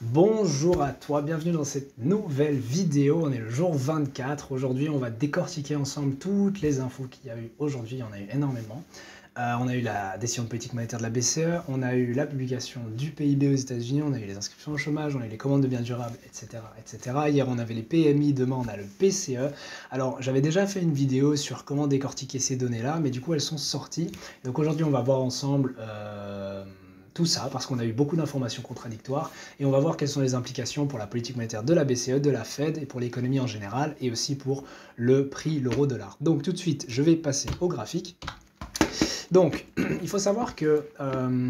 Bonjour à toi, bienvenue dans cette nouvelle vidéo. On est le jour 24. Aujourd'hui, on va décortiquer ensemble toutes les infos qu'il y a eu aujourd'hui. Il y en a eu énormément. On a eu la décision de politique monétaire de la BCE, on a eu la publication du PIB aux États-Unis, on a eu les inscriptions au chômage, on a eu les commandes de biens durables, etc., etc. Hier, on avait les PMI, demain, on a le PCE. Alors, j'avais déjà fait une vidéo sur comment décortiquer ces données-là, mais du coup, elles sont sorties. Donc aujourd'hui, on va voir ensemble tout ça, parce qu'on a eu beaucoup d'informations contradictoires, et on va voir quelles sont les implications pour la politique monétaire de la BCE, de la Fed, et pour l'économie en général, et aussi pour le prix, l'euro-dollar. Donc tout de suite, je vais passer au graphique. Donc, il faut savoir que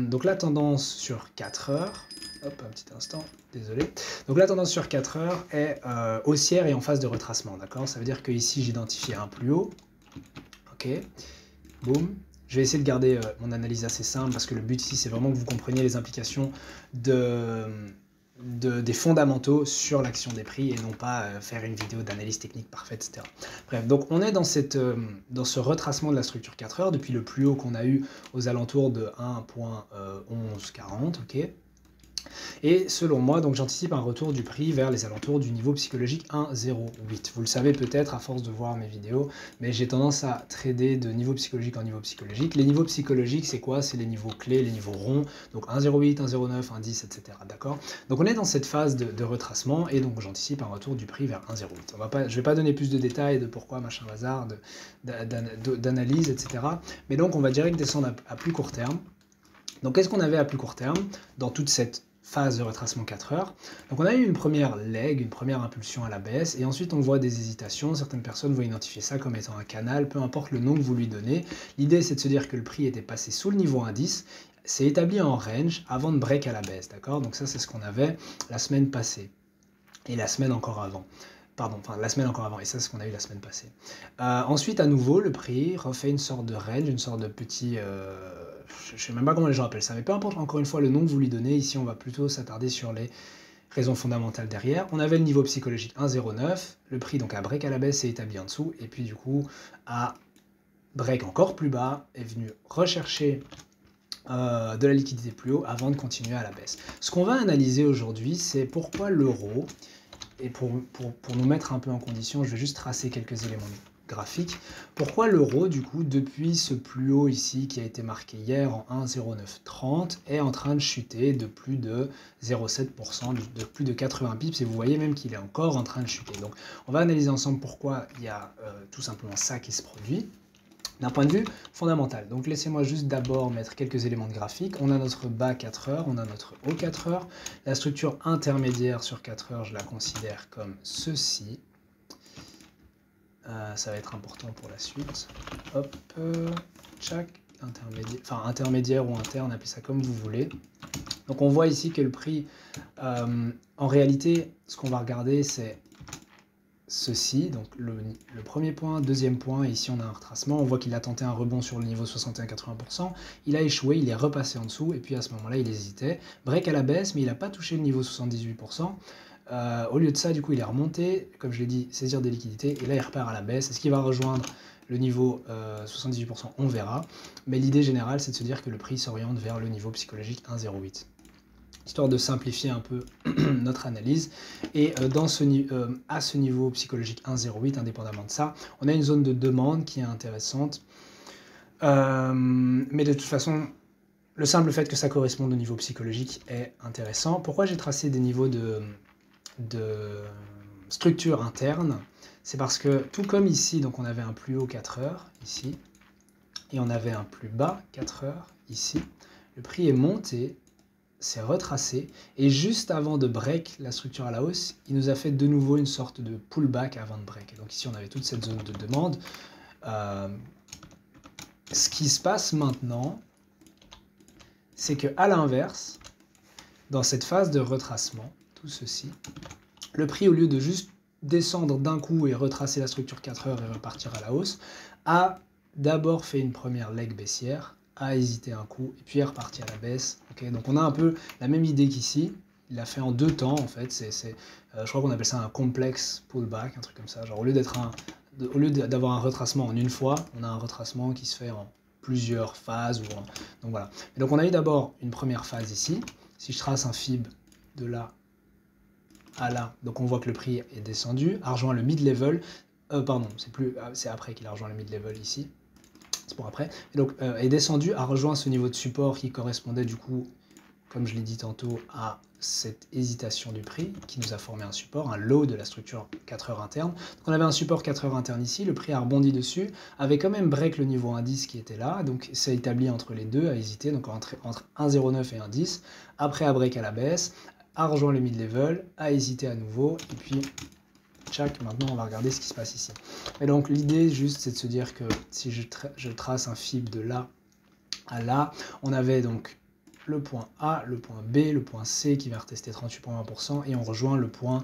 donc la tendance sur 4 heures, hop, un petit instant, désolé. Donc la tendance sur 4 heures est haussière et en phase de retracement, d'accord? Ça veut dire que ici j'ai un plus haut, ok, boum. Je vais essayer de garder mon analyse assez simple parce que le but ici c'est vraiment que vous compreniez les implications des fondamentaux sur l'action des prix et non pas faire une vidéo d'analyse technique parfaite, etc. Bref, donc on est dans ce retracement de la structure 4 heures depuis le plus haut qu'on a eu aux alentours de 1.1140, ok. Et selon moi, donc j'anticipe un retour du prix vers les alentours du niveau psychologique 1,08. Vous le savez peut-être à force de voir mes vidéos, mais j'ai tendance à trader de niveau psychologique en niveau psychologique. Les niveaux psychologiques, c'est quoi? C'est les niveaux clés, les niveaux ronds, donc 1,08, 1,09, 1,10, etc. D'accord? Donc on est dans cette phase de retracement et donc j'anticipe un retour du prix vers 1,08. Je ne vais pas donner plus de détails de pourquoi, machin bazar, d'analyse, etc. Mais donc on va direct descendre à plus court terme. Donc qu'est-ce qu'on avait à plus court terme dans toute cette phase de retracement 4 heures? Donc on a eu une première leg, une première impulsion à la baisse, et ensuite on voit des hésitations. Certaines personnes vont identifier ça comme étant un canal, peu importe le nom que vous lui donnez. L'idée c'est de se dire que le prix était passé sous le niveau indice, c'est établi en range avant de break à la baisse, d'accord? Donc ça c'est ce qu'on avait la semaine passée, et la semaine encore avant. Pardon, enfin la semaine encore avant, et ça c'est ce qu'on a eu la semaine passée. Ensuite, à nouveau, le prix refait une sorte de range, une sorte de petit... je ne sais même pas comment les gens appellent ça, mais peu importe encore une fois le nom que vous lui donnez, ici on va plutôt s'attarder sur les raisons fondamentales derrière. On avait le niveau psychologique 1,09, le prix donc à break à la baisse est établi en dessous, et puis du coup à break encore plus bas, est venu rechercher de la liquidité plus haut avant de continuer à la baisse. Ce qu'on va analyser aujourd'hui, c'est pourquoi l'euro, et pour nous mettre un peu en condition, je vais juste tracer quelques éléments graphiques. Pourquoi l'euro, du coup, depuis ce plus haut ici, qui a été marqué hier en 1,0930, est en train de chuter de plus de 0,7%, de plus de 80 pips, et vous voyez même qu'il est encore en train de chuter. Donc, on va analyser ensemble pourquoi il y a tout simplement ça qui se produit d'un point de vue fondamental. Donc laissez-moi juste d'abord mettre quelques éléments de graphique. On a notre bas 4 heures, on a notre haut 4 heures. La structure intermédiaire sur 4 heures, je la considère comme ceci. Ça va être important pour la suite. Hop, tchac, intermédiaire ou interne, appelez ça comme vous voulez. Donc on voit ici que le prix, en réalité, ce qu'on va regarder, c'est ceci, donc le premier point, deuxième point, et ici on a un retracement, on voit qu'il a tenté un rebond sur le niveau 61-80%, il a échoué, il est repassé en dessous, et puis à ce moment-là il hésitait, break à la baisse, mais il n'a pas touché le niveau 78%, au lieu de ça, du coup il est remonté, comme je l'ai dit, saisir des liquidités, et là il repart à la baisse, est-ce qu'il va rejoindre le niveau 78%? On verra, mais l'idée générale c'est de se dire que le prix s'oriente vers le niveau psychologique 1,08. Histoire de simplifier un peu notre analyse. Et à ce niveau psychologique 1,08, indépendamment de ça, on a une zone de demande qui est intéressante. Mais de toute façon, le simple fait que ça corresponde au niveau psychologique est intéressant. Pourquoi j'ai tracé des niveaux de structure interne? C'est parce que, tout comme ici, donc on avait un plus haut 4 heures, ici, et on avait un plus bas 4 heures, ici, le prix est monté, s'est retracé, et juste avant de break la structure à la hausse, il nous a fait de nouveau une sorte de pullback avant de break. Et donc ici, on avait toute cette zone de demande. Ce qui se passe maintenant, c'est qu'à l'inverse, dans cette phase de retracement, tout ceci, le prix, au lieu de juste descendre d'un coup et retracer la structure 4 heures et repartir à la hausse, a d'abord fait une première leg baissière, a hésité un coup, et puis est reparti à la baisse. Okay, donc on a un peu la même idée qu'ici, il l'a fait en deux temps en fait, je crois qu'on appelle ça un complex pullback, un truc comme ça, genre au lieu d'avoir un retracement en une fois, on a un retracement qui se fait en plusieurs phases. Donc voilà. Et donc on a eu d'abord une première phase ici, si je trace un fib de là à là, donc on voit que le prix est descendu, a rejoint le mid-level, pardon, c'est après qu'il a rejoint le mid-level ici, c'est pour après, et donc est descendu, a rejoint ce niveau de support qui correspondait du coup, comme je l'ai dit tantôt, à cette hésitation du prix qui nous a formé un support, un low de la structure 4 heures interne. Donc on avait un support 4 heures interne ici, le prix a rebondi dessus, avait quand même break le niveau indice qui était là, donc c'est établi entre les deux, a hésité, donc entre 1,09 et 1,10, après a break à la baisse, a rejoint le mid-level, a hésité à nouveau, et puis tchac, maintenant on va regarder ce qui se passe ici. Et donc l'idée juste c'est de se dire que si je trace un fib de là à là, on avait donc le point A, le point B, le point C qui va retester 38,1% et on rejoint le point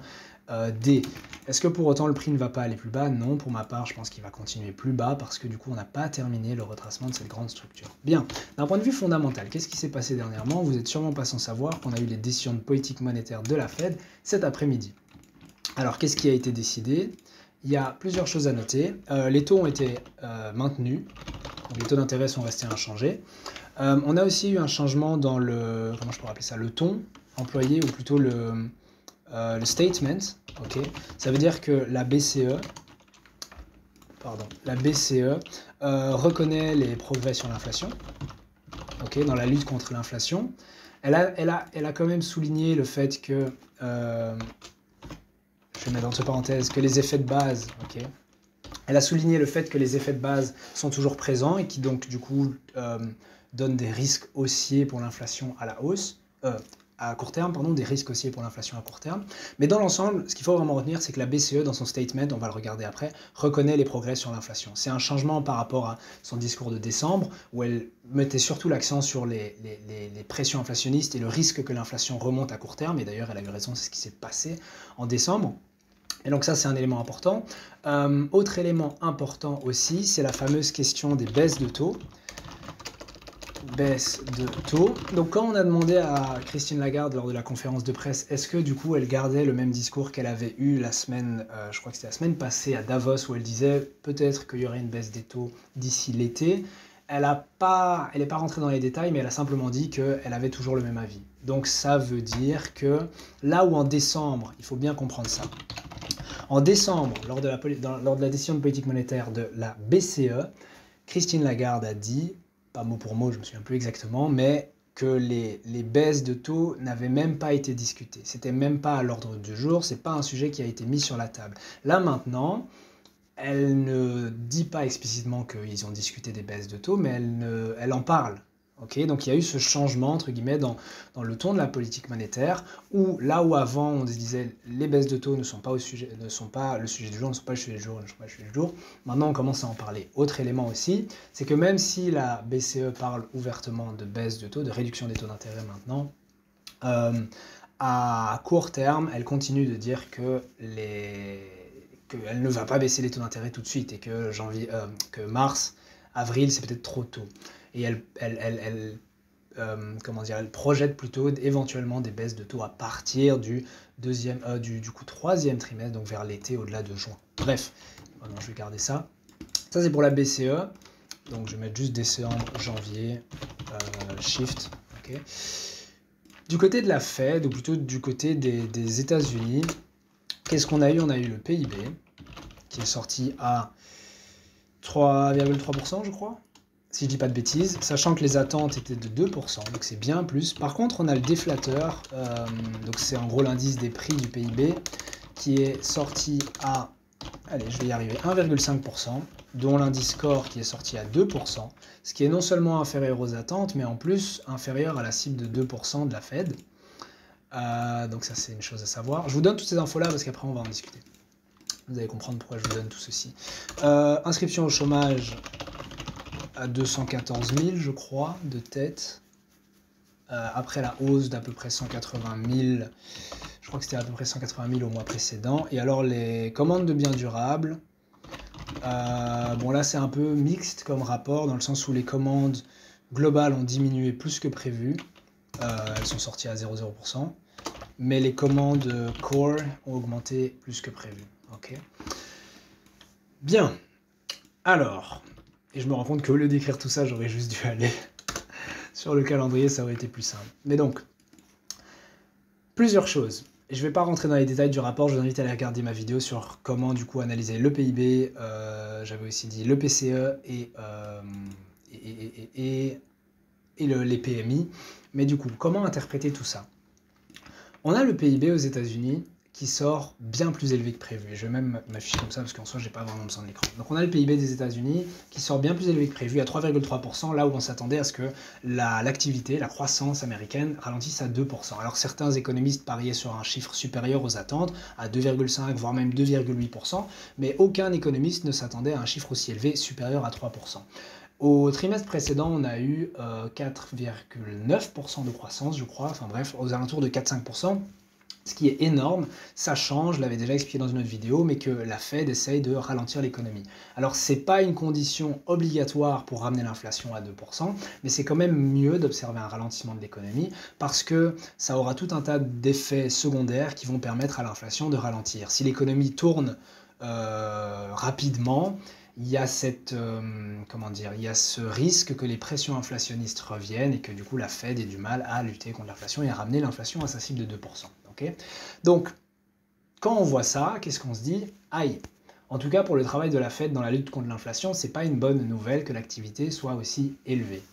D. Est-ce que pour autant le prix ne va pas aller plus bas? Non, pour ma part je pense qu'il va continuer plus bas parce que du coup on n'a pas terminé le retracement de cette grande structure. Bien, d'un point de vue fondamental, qu'est-ce qui s'est passé dernièrement? Vous n'êtes sûrement pas sans savoir qu'on a eu les décisions de politique monétaire de la Fed cet après-midi. Alors qu'est-ce qui a été décidé? Il y a plusieurs choses à noter. Les taux ont été maintenus, donc les taux d'intérêt sont restés inchangés. On a aussi eu un changement dans le, comment je pourrais appeler ça, le ton employé, ou plutôt le statement. Okay. Ça veut dire que la BCE, reconnaît les progrès sur l'inflation, okay, dans la lutte contre l'inflation. Elle a quand même souligné le fait que, je vais mettre entre parenthèses, que les effets de base, okay, elle a souligné le fait que les effets de base sont toujours présents et qui donc du coup donnent des risques haussiers pour l'inflation à la hausse, à court terme, pardon, des risques haussiers pour l'inflation à court terme. Mais dans l'ensemble, ce qu'il faut vraiment retenir, c'est que la BCE, dans son statement, on va le regarder après, reconnaît les progrès sur l'inflation. C'est un changement par rapport à son discours de décembre, où elle mettait surtout l'accent sur les pressions inflationnistes et le risque que l'inflation remonte à court terme, et d'ailleurs elle a eu raison, c'est ce qui s'est passé en décembre. Et donc ça, c'est un élément important. Autre élément important aussi, c'est la fameuse question des baisses de taux. Baisse de taux. Donc quand on a demandé à Christine Lagarde lors de la conférence de presse, est-ce que du coup elle gardait le même discours qu'elle avait eu la semaine, je crois que c'était la semaine passée à Davos, où elle disait peut-être qu'il y aurait une baisse des taux d'ici l'été. Elle n'est pas rentrée dans les détails, mais elle a simplement dit qu'elle avait toujours le même avis. Donc ça veut dire que là où en décembre, il faut bien comprendre ça, en décembre, lors de la décision de politique monétaire de la BCE, Christine Lagarde a dit, pas mot pour mot, je ne me souviens plus exactement, mais que les baisses de taux n'avaient même pas été discutées. C'était même pas à l'ordre du jour, c'est pas un sujet qui a été mis sur la table. Là maintenant, elle ne dit pas explicitement qu'ils ont discuté des baisses de taux, mais elle en parle. Okay, donc il y a eu ce changement entre guillemets dans le ton de la politique monétaire, où là où avant on se disait les baisses de taux ne sont pas le sujet du jour, ne sont pas le sujet du jour, maintenant on commence à en parler. Autre élément aussi, c'est que même si la BCE parle ouvertement de baisse de taux, de réduction des taux d'intérêt maintenant, à court terme, elle continue de dire qu'elle ne va pas baisser les taux d'intérêt tout de suite et que mars, avril, c'est peut-être trop tôt. Et elle projette plutôt éventuellement des baisses de taux à partir du troisième trimestre, donc vers l'été, au-delà de juin. Bref, vraiment, je vais garder ça. Ça, c'est pour la BCE. Donc, je vais mettre juste décembre, janvier, shift. Okay. Du côté de la Fed, ou plutôt du côté des États-Unis, qu'est-ce qu'on a eu? On a eu le PIB, qui est sorti à 3,3%, je crois, si je dis pas de bêtises, sachant que les attentes étaient de 2%, donc c'est bien plus. Par contre, on a le déflateur, donc c'est en gros l'indice des prix du PIB, qui est sorti à, allez, je vais y arriver, 1,5%, dont l'indice core qui est sorti à 2%, ce qui est non seulement inférieur aux attentes, mais en plus inférieur à la cible de 2% de la Fed. Donc ça, c'est une chose à savoir. Je vous donne toutes ces infos-là parce qu'après, on va en discuter. Vous allez comprendre pourquoi je vous donne tout ceci. Inscription au chômage à 214 000, je crois, de tête. Après la hausse d'à peu près 180 000, je crois que c'était à peu près 180 000 au mois précédent. Et alors les commandes de biens durables, bon là c'est un peu mixte comme rapport, dans le sens où les commandes globales ont diminué plus que prévu. Elles sont sorties à 0,0%. Mais les commandes core ont augmenté plus que prévu. Okay. Bien. Alors, et je me rends compte qu'au lieu d'écrire tout ça, j'aurais juste dû aller sur le calendrier, ça aurait été plus simple. Mais donc, plusieurs choses. je ne vais pas rentrer dans les détails du rapport, je vous invite à aller regarder ma vidéo sur comment du coup analyser le PIB, j'avais aussi dit le PCE et les PMI. Mais du coup, comment interpréter tout ça? On a le PIB aux États-Unis qui sort bien plus élevé que prévu. Et je vais même m'afficher comme ça parce qu'en soi, je n'ai pas vraiment besoin de l'écran. Donc on a le PIB des États-Unis qui sort bien plus élevé que prévu à 3,3%, là où on s'attendait à ce que l'activité, la croissance américaine ralentisse à 2%. Alors certains économistes pariaient sur un chiffre supérieur aux attentes, à 2,5 voire même 2,8%, mais aucun économiste ne s'attendait à un chiffre aussi élevé, supérieur à 3%. Au trimestre précédent, on a eu 4,9% de croissance, je crois, enfin bref, aux alentours de 4-5%. Ce qui est énorme, sachant, je l'avais déjà expliqué dans une autre vidéo, mais que la Fed essaye de ralentir l'économie. Alors c'est pas une condition obligatoire pour ramener l'inflation à 2%, mais c'est quand même mieux d'observer un ralentissement de l'économie parce que ça aura tout un tas d'effets secondaires qui vont permettre à l'inflation de ralentir. Si l'économie tourne rapidement, il y a il y a ce risque que les pressions inflationnistes reviennent et que du coup la Fed ait du mal à lutter contre l'inflation et à ramener l'inflation à sa cible de 2%. Okay. Donc, quand on voit ça, qu'est-ce qu'on se dit? Aïe! En tout cas, pour le travail de la Fed dans la lutte contre l'inflation, c'est pas une bonne nouvelle que l'activité soit aussi élevée.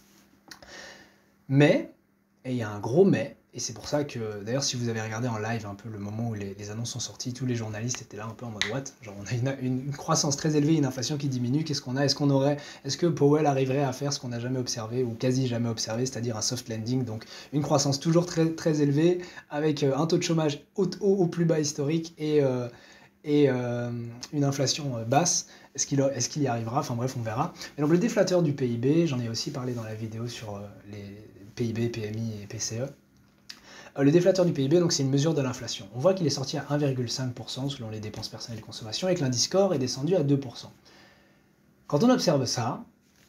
Mais, et il y a un gros mais, et c'est pour ça que, d'ailleurs, si vous avez regardé en live un peu le moment où les annonces sont sorties, tous les journalistes étaient là un peu en mode what? Genre, on a une croissance très élevée, une inflation qui diminue, qu'est-ce qu'on a? Est-ce que Powell arriverait à faire ce qu'on n'a jamais observé, ou quasi jamais observé, c'est-à-dire un soft landing, donc une croissance toujours très, très élevée, avec un taux de chômage au plus bas historique et une inflation basse? Est-ce qu'il y arrivera? Enfin bref, on verra. Et donc le déflateur du PIB, j'en ai aussi parlé dans la vidéo sur les PIB, PMI et PCE. Le déflateur du PIB, donc c'est une mesure de l'inflation. On voit qu'il est sorti à 1,5% selon les dépenses personnelles de consommation et que l'indice core est descendu à 2%. Quand on observe ça,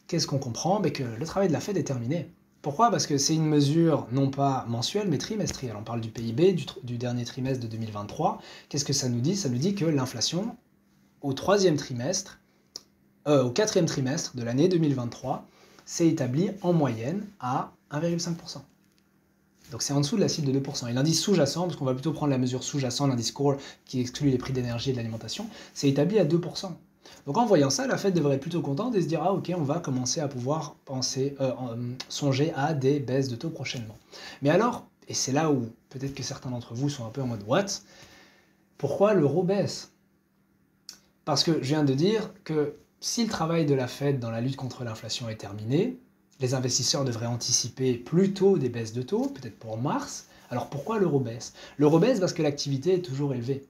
qu'est-ce qu'on comprend? Que le travail de la Fed est terminé. Pourquoi? Parce que c'est une mesure non pas mensuelle mais trimestrielle. On parle du PIB du dernier trimestre de 2023. Qu'est-ce que ça nous dit? Ça nous dit que l'inflation au quatrième trimestre de l'année 2023 s'est établie en moyenne à 1,5%. Donc c'est en dessous de la cible de 2%. Et l'indice sous-jacent, parce qu'on va plutôt prendre la mesure sous-jacent, l'indice core qui exclut les prix d'énergie et de l'alimentation, c'est établi à 2%. Donc en voyant ça, la Fed devrait être plutôt contente et se dire « Ah ok, on va commencer à pouvoir songer à des baisses de taux prochainement. » Mais alors, et c'est là où peut-être que certains d'entre vous sont un peu en mode « What? Pourquoi l'euro baisse ?» Parce que je viens de dire que si le travail de la Fed dans la lutte contre l'inflation est terminé, les investisseurs devraient anticiper plutôt des baisses de taux, peut-être pour mars. Alors pourquoi l'euro baisse? L'euro baisse parce que l'activité est toujours élevée.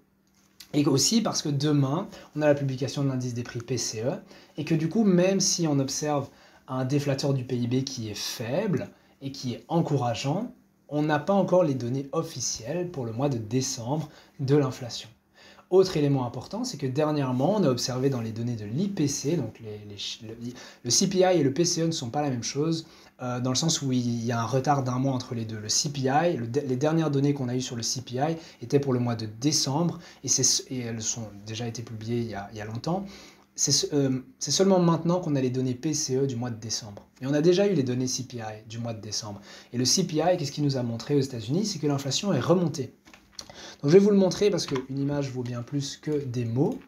Et aussi parce que demain, on a la publication de l'indice des prix PCE, et que du coup, même si on observe un déflateur du PIB qui est faible et qui est encourageant, on n'a pas encore les données officielles pour le mois de décembre de l'inflation. Autre élément important, c'est que dernièrement, on a observé dans les données de l'IPC, donc le CPI et le PCE ne sont pas la même chose, dans le sens où il y a un retard d'un mois entre les deux. Le CPI, les dernières données qu'on a eues sur le CPI étaient pour le mois de décembre, et elles ont déjà été publiées il y a longtemps. C'est seulement maintenant qu'on a les données PCE du mois de décembre. Et on a déjà eu les données CPI du mois de décembre. Et le CPI, qu'est-ce qu'il nous a montré aux États-Unis? C'est que l'inflation est remontée. Donc je vais vous le montrer parce qu'une image vaut bien plus que des mots.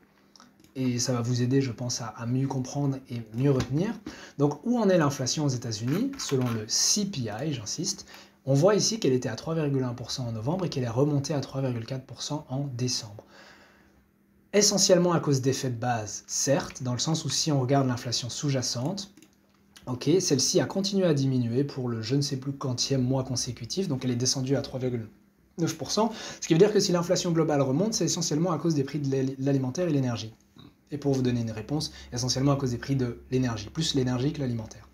Et ça va vous aider, je pense, à mieux comprendre et mieux retenir. Donc où en est l'inflation aux États-Unis? Selon le CPI, j'insiste, on voit ici qu'elle était à 3,1% en novembre et qu'elle est remontée à 3,4% en décembre. Essentiellement à cause d'effets de base, certes, dans le sens où si on regarde l'inflation sous-jacente, ok, celle-ci a continué à diminuer pour le je ne sais plus quantième mois consécutif, donc elle est descendue à 3,9%, ce qui veut dire que si l'inflation globale remonte, c'est essentiellement à cause des prix de l'alimentaire et l'énergie. Et pour vous donner une réponse, essentiellement à cause des prix de l'énergie, plus l'énergie que l'alimentaire.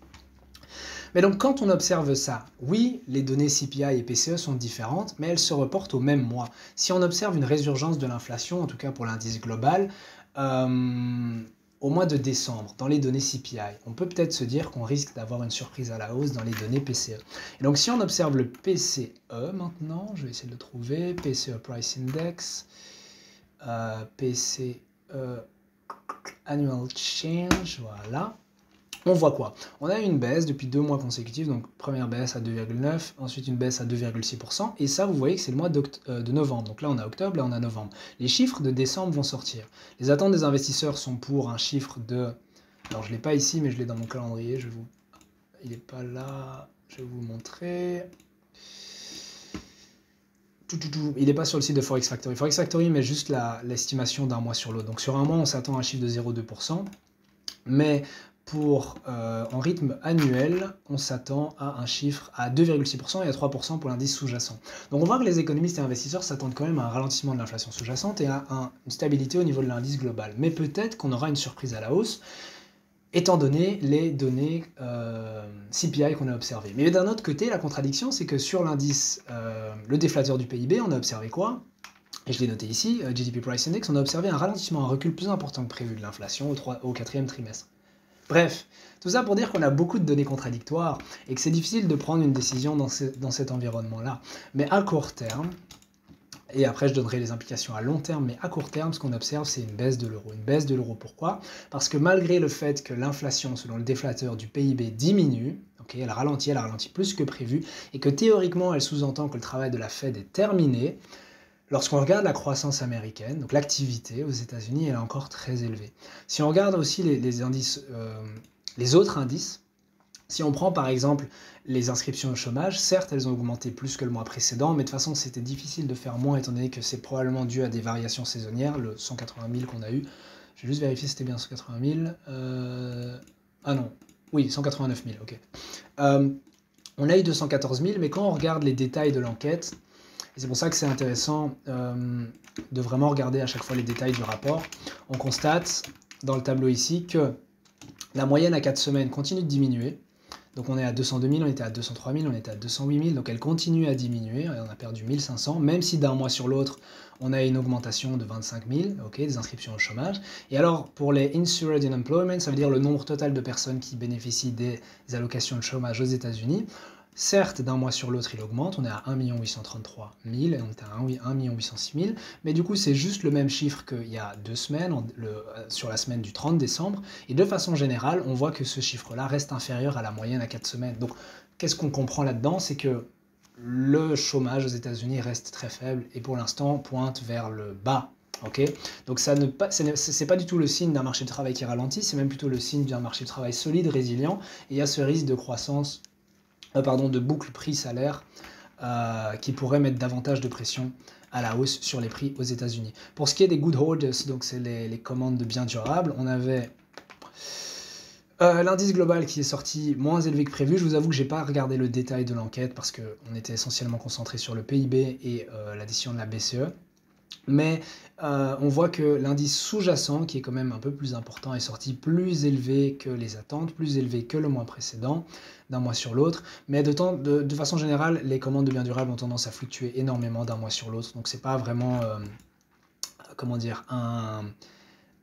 Mais donc quand on observe ça, oui, les données CPI et PCE sont différentes, mais elles se reportent au même mois. Si on observe une résurgence de l'inflation, en tout cas pour l'indice global, au mois de décembre, dans les données CPI, on peut peut-être se dire qu'on risque d'avoir une surprise à la hausse dans les données PCE. Et donc si on observe le PCE maintenant, je vais essayer de le trouver, PCE Price Index, PCE Annual Change, voilà. On voit quoi? On a une baisse depuis 2 mois consécutifs, donc première baisse à 2,9, ensuite une baisse à 2,6%, et ça, vous voyez que c'est le mois de novembre. Donc là, on a octobre, là, on a novembre. Les chiffres de décembre vont sortir. Les attentes des investisseurs sont pour un chiffre de... Alors, je ne l'ai pas ici, mais je l'ai dans mon calendrier. Il n'est pas là. Je vais vous montrer. Il n'est pas sur le site de Forex Factory. Forex Factory met juste l'estimation d'un mois sur l'autre. Donc sur un mois, on s'attend à un chiffre de 0,2%. Mais en rythme annuel, on s'attend à un chiffre à 2,6% et à 3% pour l'indice sous-jacent. Donc on voit que les économistes et investisseurs s'attendent quand même à un ralentissement de l'inflation sous-jacente et à une stabilité au niveau de l'indice global. Mais peut-être qu'on aura une surprise à la hausse, étant donné les données CPI qu'on a observées. Mais d'un autre côté, la contradiction, c'est que sur l'indice, le déflateur du PIB, on a observé quoi? Et je l'ai noté ici, GDP Price Index, on a observé un ralentissement, un recul plus important que prévu de l'inflation au quatrième trimestre. Bref, tout ça pour dire qu'on a beaucoup de données contradictoires et que c'est difficile de prendre une décision dans cet environnement-là. Mais à court terme, et après je donnerai les implications à long terme, mais à court terme, ce qu'on observe, c'est une baisse de l'euro. Une baisse de l'euro, pourquoi? Parce que malgré le fait que l'inflation, selon le déflateur du PIB, diminue, elle a ralenti plus que prévu, et que théoriquement, elle sous-entend que le travail de la Fed est terminé, lorsqu'on regarde la croissance américaine, donc l'activité aux États-Unis, elle est encore très élevée. Si on regarde aussi les autres indices, si on prend par exemple les inscriptions au chômage, certes elles ont augmenté plus que le mois précédent, mais de toute façon c'était difficile de faire moins étant donné que c'est probablement dû à des variations saisonnières, le 180 000 qu'on a eu. Je vais juste vérifier si c'était bien 180 000. Ah non, oui, 189 000, ok. On a eu 214 000, mais quand on regarde les détails de l'enquête, et c'est pour ça que c'est intéressant de vraiment regarder à chaque fois les détails du rapport. On constate dans le tableau ici que la moyenne à 4 semaines continue de diminuer. Donc on est à 202 000, on était à 203 000, on était à 208 000, donc elle continue à diminuer, on a perdu 1500, même si d'un mois sur l'autre, on a une augmentation de 25 000, des inscriptions au chômage. Et alors, pour les Insured Unemployment, ça veut dire le nombre total de personnes qui bénéficient des allocations de chômage aux États-Unis. Certes, d'un mois sur l'autre, il augmente, on est à 1 833 000, et on est à 1 806 000, mais du coup, c'est juste le même chiffre qu'il y a 2 semaines, sur la semaine du 30 décembre, et de façon générale, on voit que ce chiffre-là reste inférieur à la moyenne à 4 semaines. Donc, qu'est-ce qu'on comprend là-dedans? C'est que le chômage aux États-Unis reste très faible, et pour l'instant, pointe vers le bas. Donc c'est pas du tout le signe d'un marché de travail qui ralentit, c'est même plutôt le signe d'un marché de travail solide, résilient, et il y a ce risque de croissance de boucle prix-salaire qui pourrait mettre davantage de pression à la hausse sur les prix aux États-Unis. Pour ce qui est des good orders, donc c'est les commandes de biens durables, on avait l'indice global qui est sorti moins élevé que prévu. Je vous avoue que j'ai pas regardé le détail de l'enquête parce qu'on était essentiellement concentré sur le PIB et l'addition de la BCE. Mais on voit que l'indice sous-jacent, qui est quand même un peu plus important, est sorti plus élevé que les attentes, plus élevé que le mois précédent, d'un mois sur l'autre. Mais de façon générale, les commandes de biens durables ont tendance à fluctuer énormément d'un mois sur l'autre. Donc c'est pas vraiment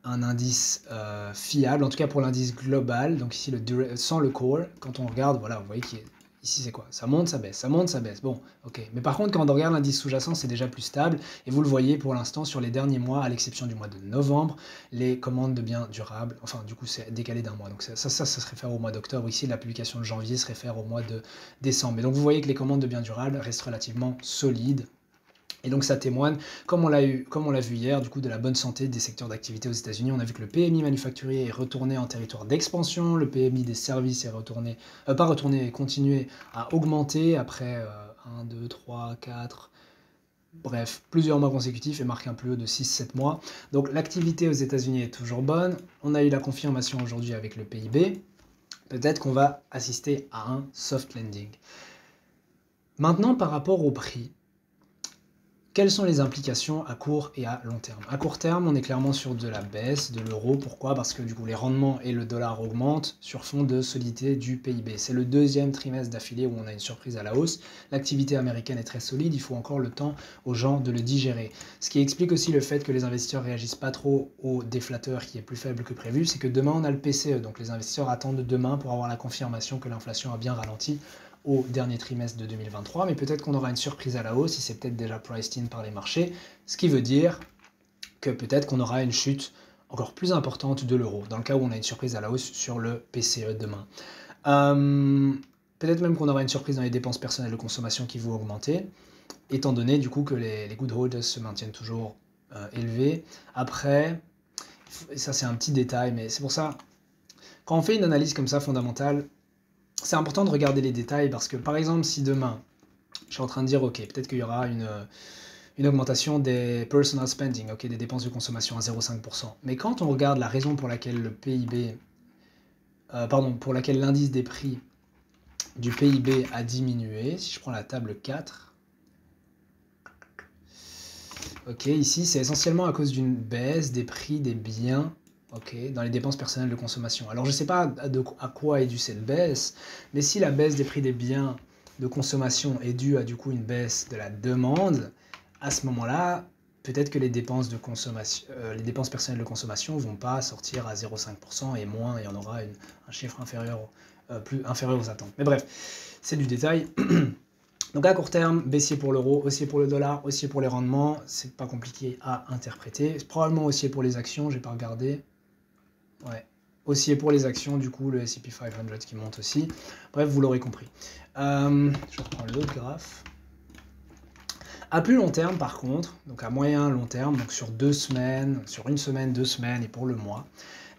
un indice fiable, en tout cas pour l'indice global. Donc ici, sans le core, quand on regarde, voilà, vous voyez qu'il est... Ici, c'est quoi? Ça monte, ça baisse, ça monte, ça baisse. Bon, ok. Mais par contre, quand on regarde l'indice sous-jacent, c'est déjà plus stable. Et vous le voyez pour l'instant sur les derniers mois, à l'exception du mois de novembre, les commandes de biens durables, enfin, du coup, c'est décalé d'un mois. Donc ça se réfère au mois d'octobre. Ici, la publication de janvier se réfère au mois de décembre. Et donc, vous voyez que les commandes de biens durables restent relativement solides. Et donc ça témoigne, comme on l'a vu hier, du coup de la bonne santé des secteurs d'activité aux États-Unis. On a vu que le PMI manufacturier est retourné en territoire d'expansion, le PMI des services est continué à augmenter après 1, 2, 3, 4, bref, plusieurs mois consécutifs et marque un plus haut de 6-7 mois. Donc l'activité aux États-Unis est toujours bonne. On a eu la confirmation aujourd'hui avec le PIB. Peut-être qu'on va assister à un soft landing. Maintenant, par rapport au prix, quelles sont les implications à court et à long terme? À court terme, on est clairement sur de la baisse de l'euro. Pourquoi? Parce que du coup, les rendements et le dollar augmentent sur fond de solidité du PIB. C'est le deuxième trimestre d'affilée où on a une surprise à la hausse. L'activité américaine est très solide, il faut encore le temps aux gens de le digérer. Ce qui explique aussi le fait que les investisseurs réagissent pas trop au déflateur qui est plus faible que prévu, c'est que demain on a le PCE, donc les investisseurs attendent demain pour avoir la confirmation que l'inflation a bien ralenti au dernier trimestre de 2023, mais peut-être qu'on aura une surprise à la hausse, si c'est peut-être déjà priced in par les marchés, ce qui veut dire que peut-être qu'on aura une chute encore plus importante de l'euro, dans le cas où on a une surprise à la hausse sur le PCE demain. Peut-être même qu'on aura une surprise dans les dépenses personnelles de consommation qui vont augmenter, étant donné du coup que les good holders se maintiennent toujours élevés. Après, ça c'est un petit détail, mais c'est pour ça, quand on fait une analyse comme ça fondamentale, c'est important de regarder les détails, parce que par exemple, si demain, je suis en train de dire, ok, peut-être qu'il y aura une augmentation des personal spending, ok, des dépenses de consommation à 0,5%. Mais quand on regarde la raison pour laquelle le PIB, pour laquelle l'indice des prix du PIB a diminué, si je prends la table 4, ok, ici c'est essentiellement à cause d'une baisse des prix des biens, ok, dans les dépenses personnelles de consommation. Alors je ne sais pas à quoi est due cette baisse, mais si la baisse des prix des biens de consommation est due à du coup une baisse de la demande, à ce moment-là, peut-être que les dépenses les dépenses personnelles de consommation ne vont pas sortir à 0,5% et moins, et on aura un chiffre inférieur aux attentes. Mais bref, c'est du détail. Donc à court terme, baissier pour l'euro, haussier pour le dollar, haussier pour les rendements, c'est pas compliqué à interpréter. Probablement haussier pour les actions, j'ai pas regardé. Ouais, haussier pour les actions, du coup le S&P 500 qui monte aussi. Bref, vous l'aurez compris. Je reprends l'autre graphe. À plus long terme par contre, donc à moyen long terme, donc sur 2 semaines, sur une semaine, 2 semaines et pour le mois,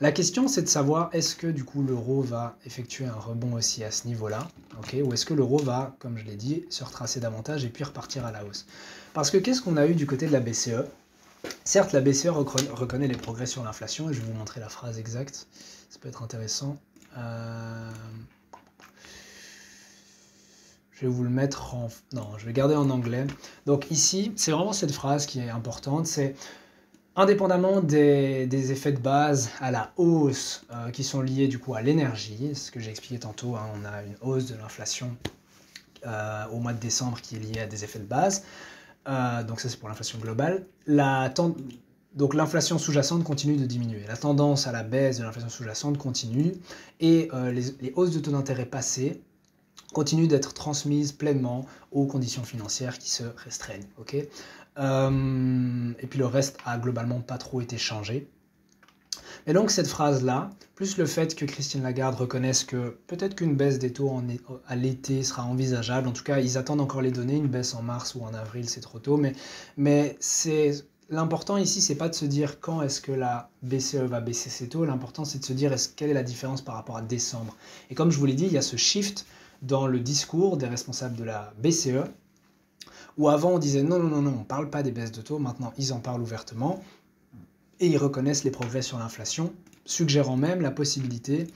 la question c'est de savoir est-ce que du coup l'euro va effectuer un rebond aussi à ce niveau-là, okay, ou est-ce que l'euro va, comme je l'ai dit, se retracer davantage et puis repartir à la hausse. Parce que qu'est-ce qu'on a eu du côté de la BCE? Certes, la BCE reconnaît les progrès sur l'inflation, et je vais vous montrer la phrase exacte, ça peut être intéressant. Je vais vous le mettre en... Non, je vais garder en anglais. Donc ici, c'est vraiment cette phrase qui est importante, c'est indépendamment des effets de base à la hausse qui sont liés du coup à l'énergie, ce que j'ai expliqué tantôt, hein, on a une hausse de l'inflation au mois de décembre qui est liée à des effets de base, donc ça c'est pour l'inflation globale. Donc l'inflation sous-jacente continue de diminuer, la tendance à la baisse de l'inflation sous-jacente continue, et les hausses de taux d'intérêt passées continue d'être transmise pleinement aux conditions financières qui se restreignent. Okay, et puis le reste a globalement pas trop été changé. Et donc cette phrase-là, plus le fait que Christine Lagarde reconnaisse que peut-être qu'une baisse des taux à l'été sera envisageable, en tout cas ils attendent encore les données, une baisse en mars ou en avril c'est trop tôt, mais c'est... L'important ici, c'est pas de se dire quand est-ce que la BCE va baisser ses taux, l'important c'est de se dire quelle est la différence par rapport à décembre. Et comme je vous l'ai dit, il y a ce shift dans le discours des responsables de la BCE, où avant on disait non, on ne parle pas des baisses de taux, maintenant ils en parlent ouvertement, et ils reconnaissent les progrès sur l'inflation, suggérant même la possibilité,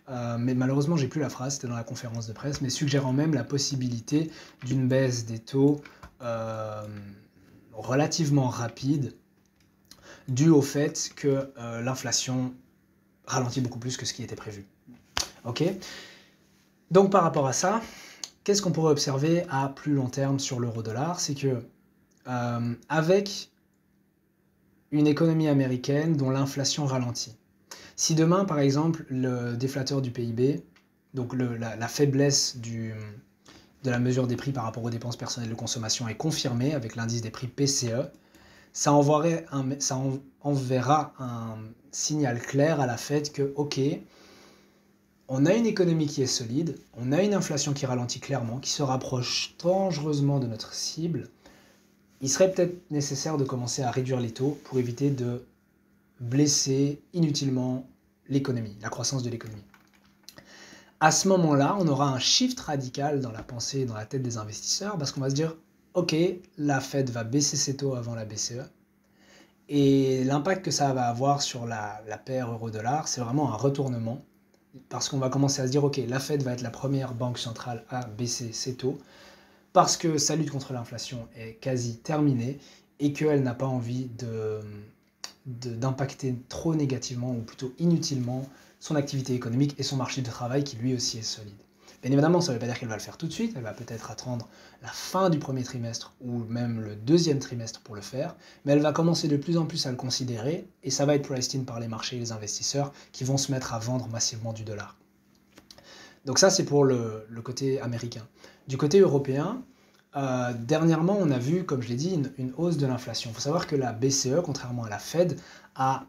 mais malheureusement j'ai plus la phrase, c'était dans la conférence de presse, mais suggérant même la possibilité d'une baisse des taux relativement rapide, due au fait que l'inflation ralentit beaucoup plus que ce qui était prévu. Ok ? Donc par rapport à ça, qu'est-ce qu'on pourrait observer à plus long terme sur l'euro-dollar? C'est que avec une économie américaine dont l'inflation ralentit, si demain par exemple le déflateur du PIB, donc la faiblesse de la mesure des prix par rapport aux dépenses personnelles de consommation est confirmée avec l'indice des prix PCE, ça enverra un signal clair à la Fed que ok, on a une économie qui est solide, on a une inflation qui ralentit clairement, qui se rapproche dangereusement de notre cible. Il serait peut-être nécessaire de commencer à réduire les taux pour éviter de blesser inutilement l'économie, la croissance de l'économie. À ce moment-là, on aura un shift radical dans la pensée, dans la tête des investisseurs, parce qu'on va se dire, ok, la Fed va baisser ses taux avant la BCE, et l'impact que ça va avoir sur la paire euro-dollar, c'est vraiment un retournement, parce qu'on va commencer à se dire, ok, la Fed va être la première banque centrale à baisser ses taux, parce que sa lutte contre l'inflation est quasi terminée, et qu'elle n'a pas envie d'impacter trop négativement, ou plutôt inutilement, son activité économique et son marché du travail, qui lui aussi est solide. Bien évidemment, ça ne veut pas dire qu'elle va le faire tout de suite, elle va peut-être attendre la fin du premier trimestre, ou même le deuxième trimestre pour le faire, mais elle va commencer de plus en plus à le considérer, et ça va être priced in par les marchés et les investisseurs, qui vont se mettre à vendre massivement du dollar. Donc ça, c'est pour le côté américain. Du côté européen, dernièrement, on a vu, comme je l'ai dit, une hausse de l'inflation. Il faut savoir que la BCE, contrairement à la Fed, a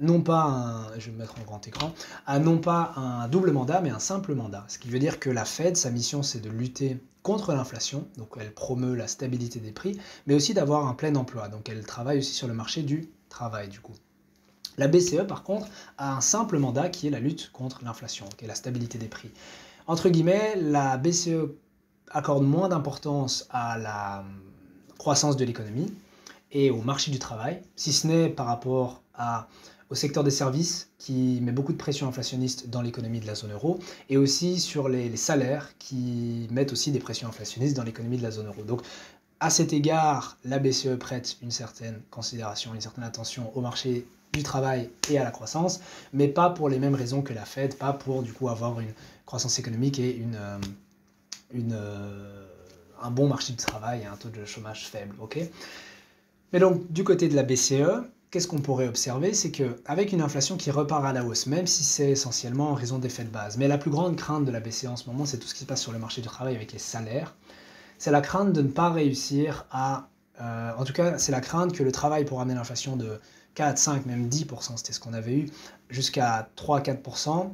non pas je vais me mettre en grand écran, à non pas un double mandat, mais un simple mandat. Ce qui veut dire que la Fed, sa mission, c'est de lutter contre l'inflation, donc elle promeut la stabilité des prix, mais aussi d'avoir un plein emploi, donc elle travaille aussi sur le marché du travail, du coup. La BCE, par contre, a un simple mandat qui est la lutte contre l'inflation, qui est la stabilité des prix. Entre guillemets, la BCE accorde moins d'importance à la croissance de l'économie et au marché du travail, si ce n'est par rapport au secteur des services qui met beaucoup de pression inflationniste dans l'économie de la zone euro, et aussi sur les salaires qui mettent aussi des pressions inflationnistes dans l'économie de la zone euro. Donc à cet égard, la BCE prête une certaine considération, une certaine attention au marché du travail et à la croissance, mais pas pour les mêmes raisons que la Fed, pas pour du coup avoir une croissance économique et un bon marché du travail et un taux de chômage faible. Okay, mais donc du côté de la BCE, qu'est-ce qu'on pourrait observer? C'est qu'avec une inflation qui repart à la hausse, même si c'est essentiellement en raison d'effets de base, mais la plus grande crainte de la BCE en ce moment, c'est tout ce qui se passe sur le marché du travail avec les salaires, c'est la crainte de ne pas réussir à... en tout cas, c'est la crainte que le travail pour amener l'inflation de 4, 5, même 10%, c'était ce qu'on avait eu, jusqu'à 3-4%,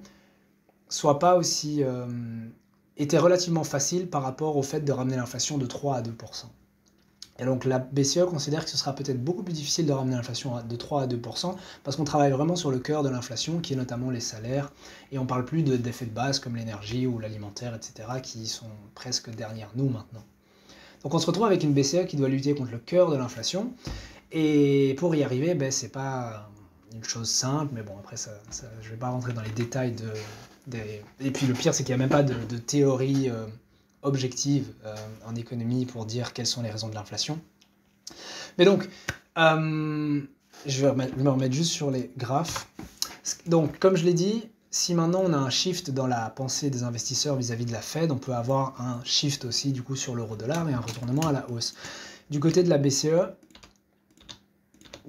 soit pas aussi... était relativement facile par rapport au fait de ramener l'inflation de 3 à 2%. Et donc la BCE considère que ce sera peut-être beaucoup plus difficile de ramener l'inflation de 3 à 2%, parce qu'on travaille vraiment sur le cœur de l'inflation, qui est notamment les salaires, et on ne parle plus d'effets de base comme l'énergie ou l'alimentaire, etc., qui sont presque derrière nous maintenant. Donc on se retrouve avec une BCE qui doit lutter contre le cœur de l'inflation, et pour y arriver, ben, c'est pas une chose simple, mais bon, après, je vais pas rentrer dans les détails Et puis le pire, c'est qu'il n'y a même pas de théorie objective en économie pour dire quelles sont les raisons de l'inflation. Mais donc, je vais me remettre juste sur les graphes. Donc, comme je l'ai dit, si maintenant on a un shift dans la pensée des investisseurs vis-à-vis de la Fed, on peut avoir un shift aussi du coup sur l'euro-dollar et un retournement à la hausse. Du côté de la BCE,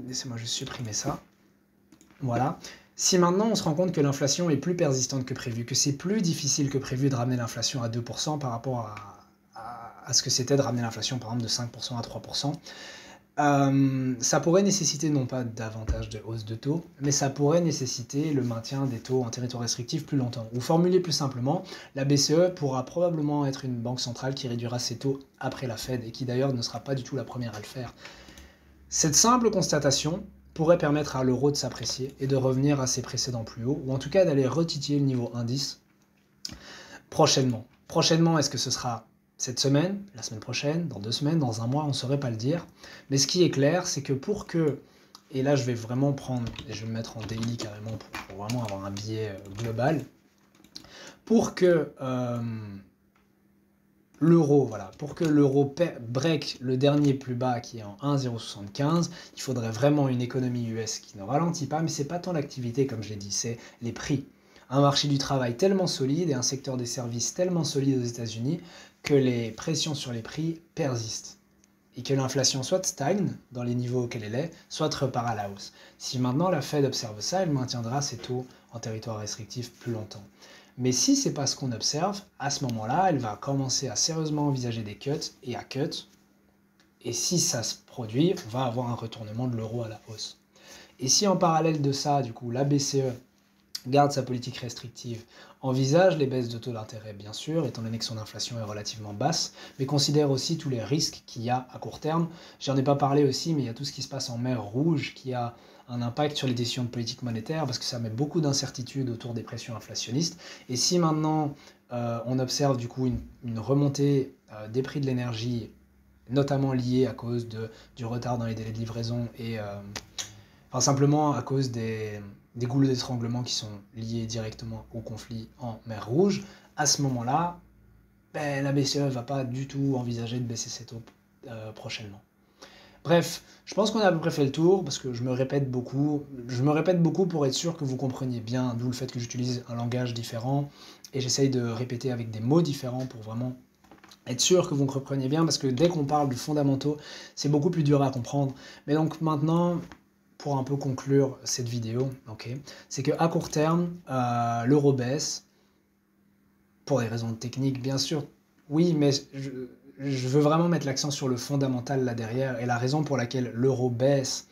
laissez-moi juste supprimer ça. Voilà. Si maintenant on se rend compte que l'inflation est plus persistante que prévu, que c'est plus difficile que prévu de ramener l'inflation à 2% par rapport à ce que c'était de ramener l'inflation par exemple de 5% à 3%, ça pourrait nécessiter non pas davantage de hausse de taux, mais ça pourrait nécessiter le maintien des taux en territoire restrictif plus longtemps. Ou formulé plus simplement, la BCE pourra probablement être une banque centrale qui réduira ses taux après la Fed, et qui d'ailleurs ne sera pas du tout la première à le faire. Cette simple constatation pourrait permettre à l'euro de s'apprécier et de revenir à ses précédents plus hauts, ou en tout cas d'aller retitiller le niveau indice prochainement. Prochainement, est-ce que ce sera cette semaine, la semaine prochaine, dans 2 semaines, dans un mois, on ne saurait pas le dire. Mais ce qui est clair, c'est que pour que, et là je vais vraiment prendre, et je vais me mettre en daily carrément pour vraiment avoir un biais global, pour que l'euro, voilà, pour que l'euro break le dernier plus bas qui est en 1,075, il faudrait vraiment une économie US qui ne ralentit pas, mais c'est pas tant l'activité comme je l'ai dit, c'est les prix. Un marché du travail tellement solide et un secteur des services tellement solide aux États-Unis que les pressions sur les prix persistent. Et que l'inflation soit stagne dans les niveaux auxquels elle est, soit repart à la hausse. Si maintenant la Fed observe ça, elle maintiendra ses taux en territoire restrictif plus longtemps. Mais si c'est pas ce qu'on observe, à ce moment-là, elle va commencer à sérieusement envisager des cuts et à cut. Et si ça se produit, on va avoir un retournement de l'euro à la hausse. Et si en parallèle de ça, du coup, la BCE garde sa politique restrictive, envisage les baisses de taux d'intérêt bien sûr, étant donné que son inflation est relativement basse, mais considère aussi tous les risques qu'il y a à court terme. J'en ai pas parlé aussi, mais il y a tout ce qui se passe en mer Rouge qui a un impact sur les décisions de politique monétaire parce que ça met beaucoup d'incertitudes autour des pressions inflationnistes. Et si maintenant on observe du coup une remontée des prix de l'énergie, notamment liée à cause du retard dans les délais de livraison et enfin simplement à cause des goulots d'étranglement qui sont liés directement au conflit en mer Rouge, à ce moment-là, ben, la BCE ne va pas du tout envisager de baisser ses taux prochainement. Bref, je pense qu'on a à peu près fait le tour, parce que je me répète beaucoup pour être sûr que vous compreniez bien, d'où le fait que j'utilise un langage différent, et j'essaye de répéter avec des mots différents pour vraiment être sûr que vous compreniez bien, parce que dès qu'on parle de fondamentaux, c'est beaucoup plus dur à comprendre. Mais donc maintenant, pour un peu conclure cette vidéo, okay, c'est qu'à court terme, l'euro baisse, pour des raisons techniques bien sûr, oui, mais je veux vraiment mettre l'accent sur le fondamental là derrière, et la raison pour laquelle l'euro baisse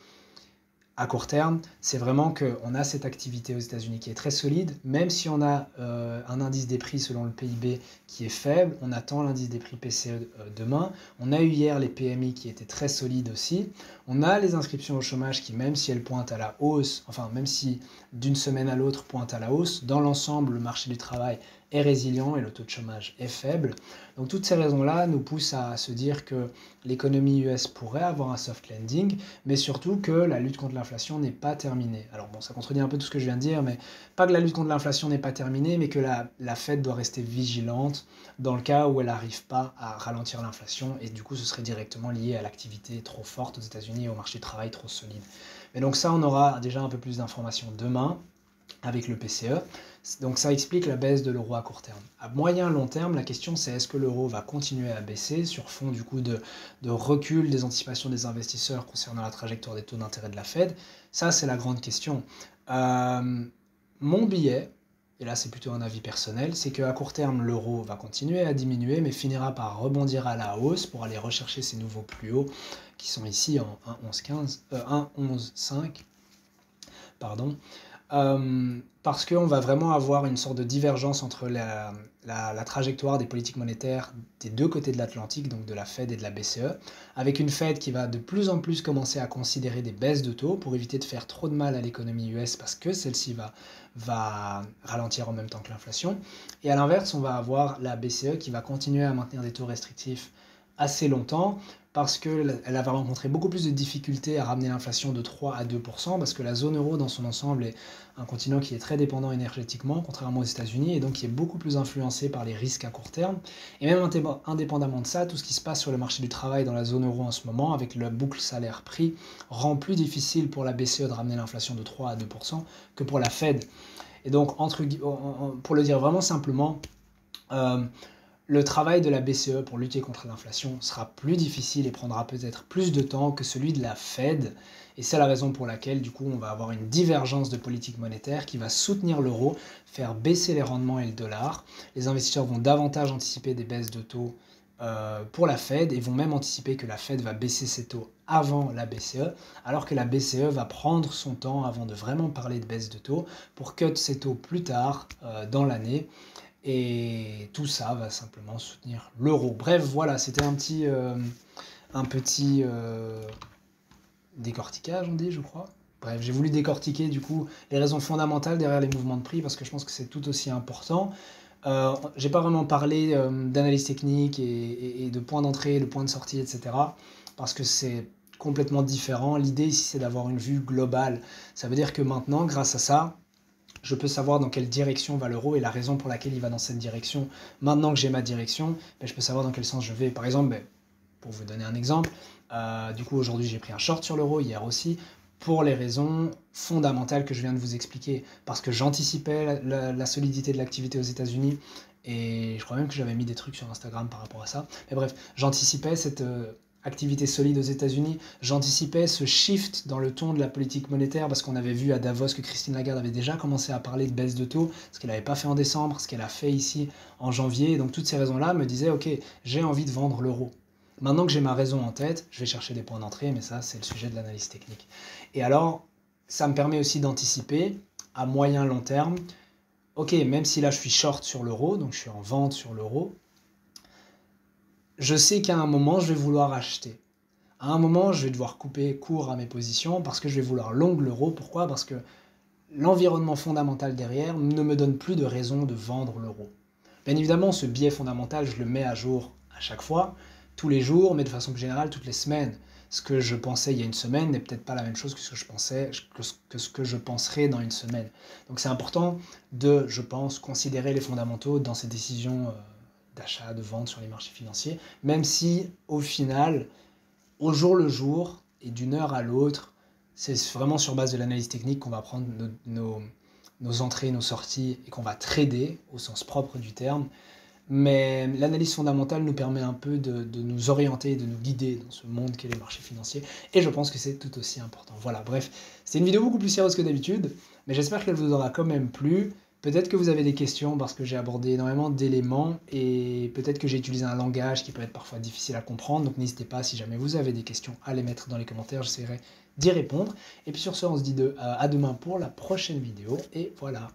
à court terme, c'est vraiment qu'on a cette activité aux États-Unis qui est très solide, même si on a un indice des prix selon le PIB qui est faible, on attend l'indice des prix PCE demain, on a eu hier les PMI qui étaient très solides aussi, on a les inscriptions au chômage qui, même si elles pointent à la hausse, enfin même si d'une semaine à l'autre pointent à la hausse, dans l'ensemble le marché du travail est résilient et le taux de chômage est faible. Donc toutes ces raisons-là nous poussent à se dire que l'économie US pourrait avoir un soft landing, mais surtout que la lutte contre l'inflation n'est pas terminée. Alors bon, ça contredit un peu tout ce que je viens de dire, mais pas que la lutte contre l'inflation n'est pas terminée, mais que la Fed doit rester vigilante dans le cas où elle n'arrive pas à ralentir l'inflation, et du coup ce serait directement lié à l'activité trop forte aux États-Unis et au marché du travail trop solide. Mais donc ça, on aura déjà un peu plus d'informations demain avec le PCE. Donc ça explique la baisse de l'euro à court terme. À moyen long terme, la question c'est est-ce que l'euro va continuer à baisser sur fond du coup de recul des anticipations des investisseurs concernant la trajectoire des taux d'intérêt de la Fed. Ça c'est la grande question. Mon billet, et là c'est plutôt un avis personnel, c'est qu'à court terme l'euro va continuer à diminuer mais finira par rebondir à la hausse pour aller rechercher ses nouveaux plus hauts qui sont ici en 1,11,5, pardon. Parce qu'on va vraiment avoir une sorte de divergence entre la trajectoire des politiques monétaires des deux côtés de l'Atlantique, donc de la Fed et de la BCE, avec une Fed qui va de plus en plus commencer à considérer des baisses de taux pour éviter de faire trop de mal à l'économie US parce que celle-ci va ralentir en même temps que l'inflation. Et à l'inverse, on va avoir la BCE qui va continuer à maintenir des taux restrictifs assez longtemps, parce qu'elle va rencontrer beaucoup plus de difficultés à ramener l'inflation de 3 à 2%, parce que la zone euro dans son ensemble est un continent qui est très dépendant énergétiquement, contrairement aux États-Unis, et donc qui est beaucoup plus influencé par les risques à court terme. Et même indépendamment de ça, tout ce qui se passe sur le marché du travail dans la zone euro en ce moment, avec le boucle salaire-prix, rend plus difficile pour la BCE de ramener l'inflation de 3 à 2% que pour la Fed. Et donc, pour le dire vraiment simplement, le travail de la BCE pour lutter contre l'inflation sera plus difficile et prendra peut-être plus de temps que celui de la Fed. Et c'est la raison pour laquelle, du coup, on va avoir une divergence de politique monétaire qui va soutenir l'euro, faire baisser les rendements et le dollar. Les investisseurs vont davantage anticiper des baisses de taux pour la Fed et vont même anticiper que la Fed va baisser ses taux avant la BCE, alors que la BCE va prendre son temps avant de vraiment parler de baisse de taux pour cut ses taux plus tard dans l'année. Et tout ça va simplement soutenir l'euro. Bref, voilà, c'était un petit décortiquage, on dit, je crois. Bref, j'ai voulu décortiquer du coup les raisons fondamentales derrière les mouvements de prix parce que je pense que c'est tout aussi important. J'ai pas vraiment parlé d'analyse technique et de points d'entrée, de points de sortie, etc. parce que c'est complètement différent. L'idée ici, c'est d'avoir une vue globale. Ça veut dire que maintenant, grâce à ça, je peux savoir dans quelle direction va l'euro et la raison pour laquelle il va dans cette direction. Maintenant que j'ai ma direction, je peux savoir dans quel sens je vais. Par exemple, pour vous donner un exemple, du coup aujourd'hui j'ai pris un short sur l'euro, hier aussi, pour les raisons fondamentales que je viens de vous expliquer. Parce que j'anticipais la solidité de l'activité aux États-Unis et je crois même que j'avais mis des trucs sur Instagram par rapport à ça. Mais bref, j'anticipais cette activité solide aux États-Unis. J'anticipais ce shift dans le ton de la politique monétaire parce qu'on avait vu à Davos que Christine Lagarde avait déjà commencé à parler de baisse de taux, ce qu'elle n'avait pas fait en décembre, ce qu'elle a fait ici en janvier. Et donc toutes ces raisons-là me disaient, ok, j'ai envie de vendre l'euro. Maintenant que j'ai ma raison en tête, je vais chercher des points d'entrée, mais ça, c'est le sujet de l'analyse technique. Et alors, ça me permet aussi d'anticiper à moyen long terme, ok, même si là je suis short sur l'euro, donc je suis en vente sur l'euro, je sais qu'à un moment, je vais vouloir acheter. À un moment, je vais devoir couper court à mes positions parce que je vais vouloir long l'euro. Pourquoi? Parce que l'environnement fondamental derrière ne me donne plus de raison de vendre l'euro. Bien évidemment, ce biais fondamental, je le mets à jour à chaque fois, tous les jours, mais de façon plus générale, toutes les semaines. Ce que je pensais il y a une semaine n'est peut-être pas la même chose que ce que je pensais, que ce que je penserai dans une semaine. Donc c'est important de, je pense, considérer les fondamentaux dans ces décisions d'achat, de vente sur les marchés financiers, même si au final, au jour le jour et d'une heure à l'autre, c'est vraiment sur base de l'analyse technique qu'on va prendre nos entrées, nos sorties et qu'on va trader au sens propre du terme. Mais l'analyse fondamentale nous permet un peu de nous orienter, de nous guider dans ce monde qu'est les marchés financiers. Et je pense que c'est tout aussi important. Voilà, bref, c'était une vidéo beaucoup plus sérieuse que d'habitude, mais j'espère qu'elle vous aura quand même plu. Peut-être que vous avez des questions parce que j'ai abordé énormément d'éléments et peut-être que j'ai utilisé un langage qui peut être parfois difficile à comprendre. Donc n'hésitez pas, si jamais vous avez des questions, à les mettre dans les commentaires, j'essaierai d'y répondre. Et puis sur ce, on se dit à demain pour la prochaine vidéo et voilà.